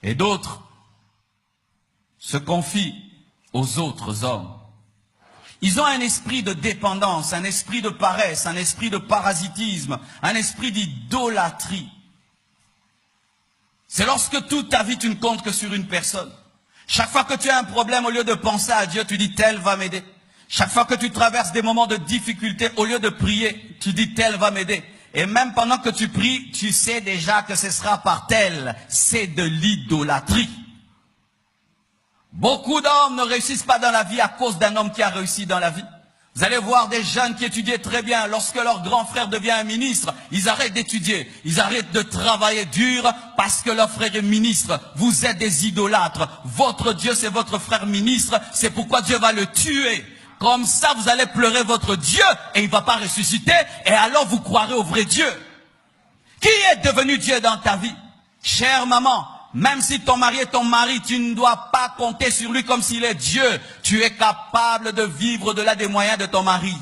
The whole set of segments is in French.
Et d'autres se confient aux autres hommes. Ils ont un esprit de dépendance, un esprit de paresse, un esprit de parasitisme, un esprit d'idolâtrie. C'est lorsque toute ta vie tu ne comptes que sur une personne. Chaque fois que tu as un problème, au lieu de penser à Dieu, tu dis tel va m'aider. Chaque fois que tu traverses des moments de difficulté, au lieu de prier, tu dis tel va m'aider. Et même pendant que tu pries, tu sais déjà que ce sera par tel. C'est de l'idolâtrie. Beaucoup d'hommes ne réussissent pas dans la vie à cause d'un homme qui a réussi dans la vie. Vous allez voir des jeunes qui étudiaient très bien. Lorsque leur grand frère devient un ministre, ils arrêtent d'étudier. Ils arrêtent de travailler dur parce que leur frère est ministre. Vous êtes des idolâtres. Votre Dieu, c'est votre frère ministre. C'est pourquoi Dieu va le tuer. Comme ça, vous allez pleurer votre Dieu et il ne va pas ressusciter. Et alors, vous croirez au vrai Dieu. Qui est devenu Dieu dans ta vie? Chère maman, même si ton mari est ton mari, tu ne dois pas compter sur lui comme s'il est Dieu. Tu es capable de vivre au-delà des moyens de ton mari.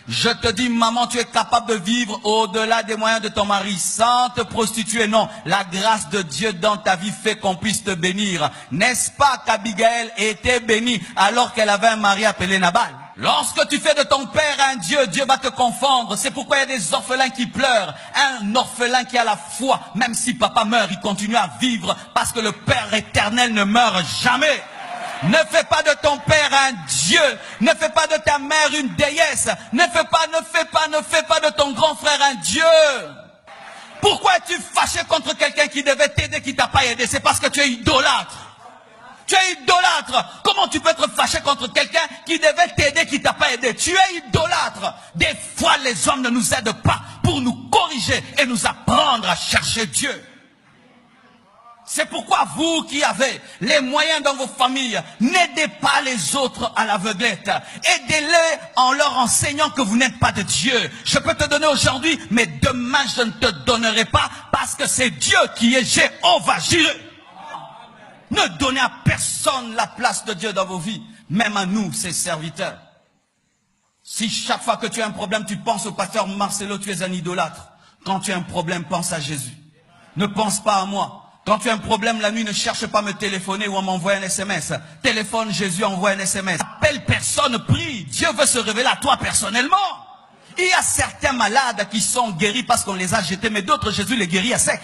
Je te dis, maman, tu es capable de vivre au-delà des moyens de ton mari sans te prostituer. Non, la grâce de Dieu dans ta vie fait qu'on puisse te bénir. N'est-ce pas qu'Abigaël était bénie alors qu'elle avait un mari appelé Nabal? Lorsque tu fais de ton père un Dieu, Dieu va te confondre. C'est pourquoi il y a des orphelins qui pleurent. Un orphelin qui a la foi, même si papa meurt, il continue à vivre parce que le Père éternel ne meurt jamais. Ne fais pas de ton père un Dieu. Ne fais pas de ta mère une déesse. Ne fais pas de ton grand frère un Dieu. Pourquoi es-tu fâché contre quelqu'un qui devait t'aider, qui t'a pas aidé? C'est parce que tu es idolâtre. Tu es idolâtre. Comment tu peux être fâché contre quelqu'un qui devait t'aider, qui t'a pas aidé? Tu es idolâtre. Des fois, les hommes ne nous aident pas pour nous corriger et nous apprendre à chercher Dieu. C'est pourquoi vous qui avez les moyens dans vos familles, n'aidez pas les autres à l'aveuglette. Aidez-les en leur enseignant que vous n'êtes pas de Dieu. Je peux te donner aujourd'hui, mais demain je ne te donnerai pas parce que c'est Dieu qui est Jéhovah Jireh. Ne donnez à personne la place de Dieu dans vos vies, même à nous, ses serviteurs. Si chaque fois que tu as un problème, tu penses au pasteur Marcelo, tu es un idolâtre. Quand tu as un problème, pense à Jésus. Ne pense pas à moi. Quand tu as un problème la nuit, ne cherche pas à me téléphoner ou à m'envoyer un SMS. Téléphone Jésus, envoie un SMS. Appelle personne, prie. Dieu veut se révéler à toi personnellement. Il y a certains malades qui sont guéris parce qu'on les a jetés, mais d'autres, Jésus les guérit à sec.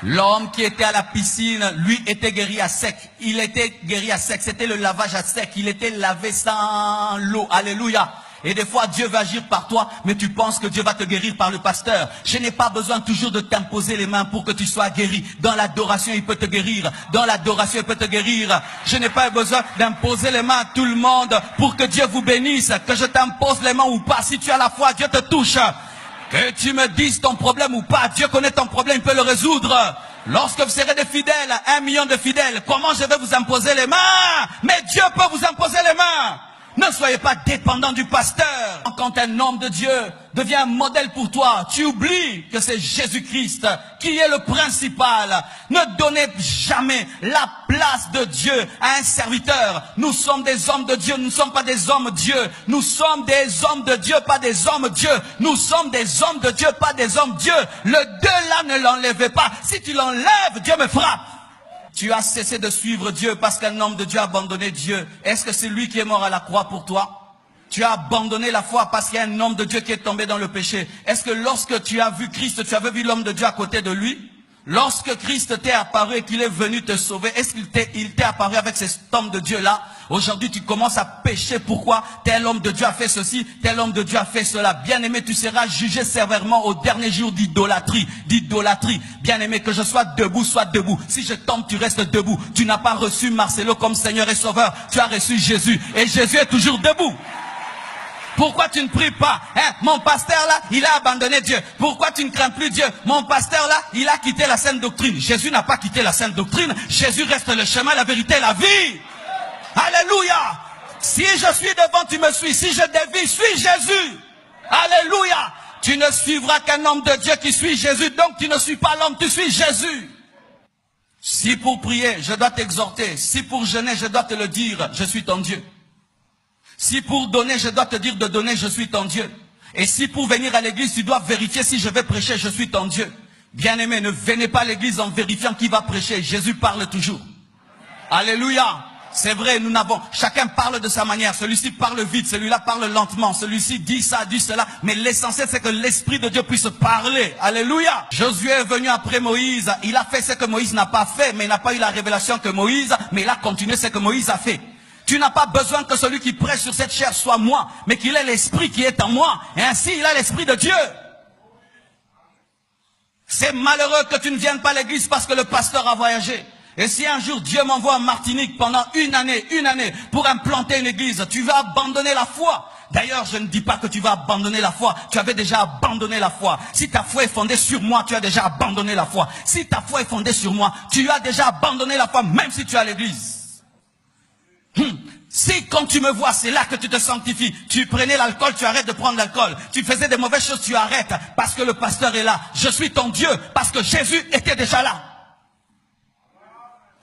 L'homme qui était à la piscine, lui, était guéri à sec. Il était guéri à sec. C'était le lavage à sec. Il était lavé sans l'eau. Alléluia. Et des fois, Dieu va agir par toi, mais tu penses que Dieu va te guérir par le pasteur. Je n'ai pas besoin toujours de t'imposer les mains pour que tu sois guéri. Dans l'adoration, il peut te guérir. Dans l'adoration, il peut te guérir. Je n'ai pas besoin d'imposer les mains à tout le monde pour que Dieu vous bénisse. Que je t'impose les mains ou pas. Si tu as la foi, Dieu te touche. Que tu me dises ton problème ou pas, Dieu connaît ton problème, il peut le résoudre. Lorsque vous serez des fidèles, 1 million de fidèles, comment je vais vous imposer les mains? Mais Dieu peut vous imposer les mains. Ne soyez pas dépendant du pasteur. Quand un homme de Dieu devient un modèle pour toi, tu oublies que c'est Jésus-Christ qui est le principal. Ne donnez jamais la place de Dieu à un serviteur. Nous sommes des hommes de Dieu, nous ne sommes pas des hommes Dieu. Nous sommes des hommes de Dieu, pas des hommes Dieu. Nous sommes des hommes de Dieu, pas des hommes Dieu. Le deux là, ne l'enlevez pas. Si tu l'enlèves, Dieu me frappe. Tu as cessé de suivre Dieu parce qu'un homme de Dieu a abandonné Dieu. Est-ce que c'est lui qui est mort à la croix pour toi? Tu as abandonné la foi parce qu'il y a un homme de Dieu qui est tombé dans le péché. Est-ce que lorsque tu as vu Christ, tu avais vu l'homme de Dieu à côté de lui? Lorsque Christ t'est apparu et qu'il est venu te sauver, est-ce qu'il t'est apparu avec cet homme de Dieu-là? Aujourd'hui, tu commences à pécher. Pourquoi? Tel homme de Dieu a fait ceci, tel homme de Dieu a fait cela. Bien-aimé, tu seras jugé sévèrement au dernier jour d'idolâtrie. Bien-aimé, que je sois debout, sois debout. Si je tombe, tu restes debout. Tu n'as pas reçu Marcelo comme Seigneur et Sauveur. Tu as reçu Jésus. Et Jésus est toujours debout. Pourquoi tu ne pries pas? Mon pasteur là, il a abandonné Dieu. Pourquoi tu ne crains plus Dieu? Mon pasteur là, il a quitté la sainte doctrine. Jésus n'a pas quitté la sainte doctrine. Jésus reste le chemin, la vérité et la vie. Alléluia. Si je suis devant, tu me suis. Si je dévie, suis Jésus. Alléluia. Tu ne suivras qu'un homme de Dieu qui suit Jésus. Donc tu ne suis pas l'homme, tu suis Jésus. Si pour prier, je dois t'exhorter. Si pour jeûner, je dois te le dire, je suis ton Dieu. Si pour donner, je dois te dire de donner, je suis ton Dieu. Et si pour venir à l'église, tu dois vérifier si je vais prêcher, je suis ton Dieu. Bien-aimé, ne venez pas à l'église en vérifiant qui va prêcher. Jésus parle toujours. Alléluia. C'est vrai, nous n'avons, chacun parle de sa manière. Celui-ci parle vite, celui-là parle lentement, celui-ci dit ça, dit cela. Mais l'essentiel, c'est que l'Esprit de Dieu puisse parler. Alléluia. Josué est venu après Moïse. Il a fait ce que Moïse n'a pas fait, mais il n'a pas eu la révélation que Moïse, mais il a continué ce que Moïse a fait. Tu n'as pas besoin que celui qui prêche sur cette chair soit moi, mais qu'il ait l'Esprit qui est en moi. Et ainsi, il a l'Esprit de Dieu. C'est malheureux que tu ne viennes pas à l'église parce que le pasteur a voyagé. Et si un jour Dieu m'envoie en Martinique pendant une année, pour implanter une église, tu vas abandonner la foi. D'ailleurs, je ne dis pas que tu vas abandonner la foi. Tu avais déjà abandonné la foi. Si ta foi est fondée sur moi, tu as déjà abandonné la foi. Si ta foi est fondée sur moi, tu as déjà abandonné la foi, même si tu es à l'église. Si quand tu me vois, c'est là que tu te sanctifies. Tu prenais l'alcool, tu arrêtes de prendre l'alcool. Tu faisais des mauvaises choses, tu arrêtes. Parce que le pasteur est là. Je suis ton Dieu. Parce que Jésus était déjà là.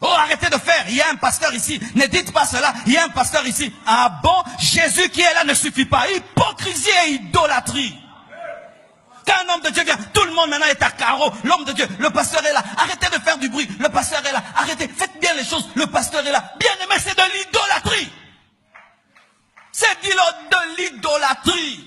Oh, arrêtez de faire. Il y a un pasteur ici. Ne dites pas cela. Il y a un pasteur ici. Ah bon? Jésus qui est là ne suffit pas. Hypocrisie et idolâtrie. Quand un homme de Dieu vient, tout le monde maintenant est à carreau. L'homme de Dieu, le pasteur est là. Arrêtez de faire du bruit. Le pasteur est là. Arrêtez. Faites bien les choses. Le pasteur est là. Bien aimé, c'est de l'idolâtrie. C'est de l'idolâtrie.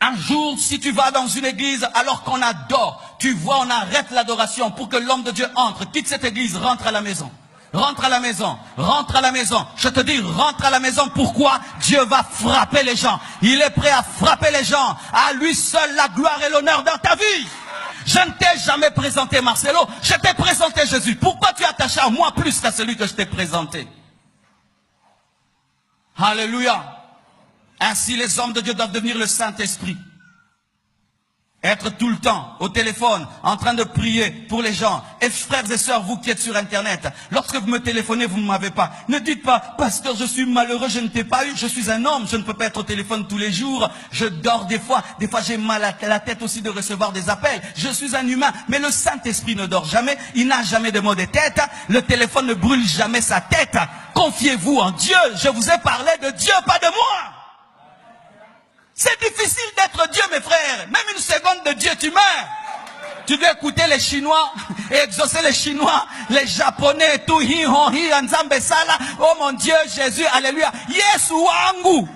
Un jour, si tu vas dans une église alors qu'on adore, tu vois, on arrête l'adoration pour que l'homme de Dieu entre, quitte cette église, rentre à la maison. Rentre à la maison, rentre à la maison. Je te dis, rentre à la maison. Pourquoi? Dieu va frapper les gens. Il est prêt à frapper les gens. À lui seul la gloire et l'honneur dans ta vie. Je ne t'ai jamais présenté Marcelo, je t'ai présenté Jésus. Pourquoi tu es attaché à moi plus qu'à celui que je t'ai présenté? Alléluia. Ainsi les hommes de Dieu doivent devenir le Saint-Esprit. Être tout le temps au téléphone, en train de prier pour les gens. Et frères et sœurs, vous qui êtes sur Internet, lorsque vous me téléphonez, vous ne m'avez pas. Ne dites pas, pasteur, je suis malheureux, je ne t'ai pas eu. Je suis un homme, je ne peux pas être au téléphone tous les jours. Je dors des fois j'ai mal à la tête aussi de recevoir des appels. Je suis un humain, mais le Saint-Esprit ne dort jamais. Il n'a jamais de maux de tête. Le téléphone ne brûle jamais sa tête. Confiez-vous en Dieu. Je vous ai parlé de Dieu, pas de moi. C'est difficile d'être Dieu, mes frères. Même une seconde de Dieu, tu meurs. Tu dois écouter les Chinois et exaucer les Chinois, les Japonais, tout hi hon hi anzambe sala. Oh mon Dieu, Jésus, alléluia. Yesu wangu.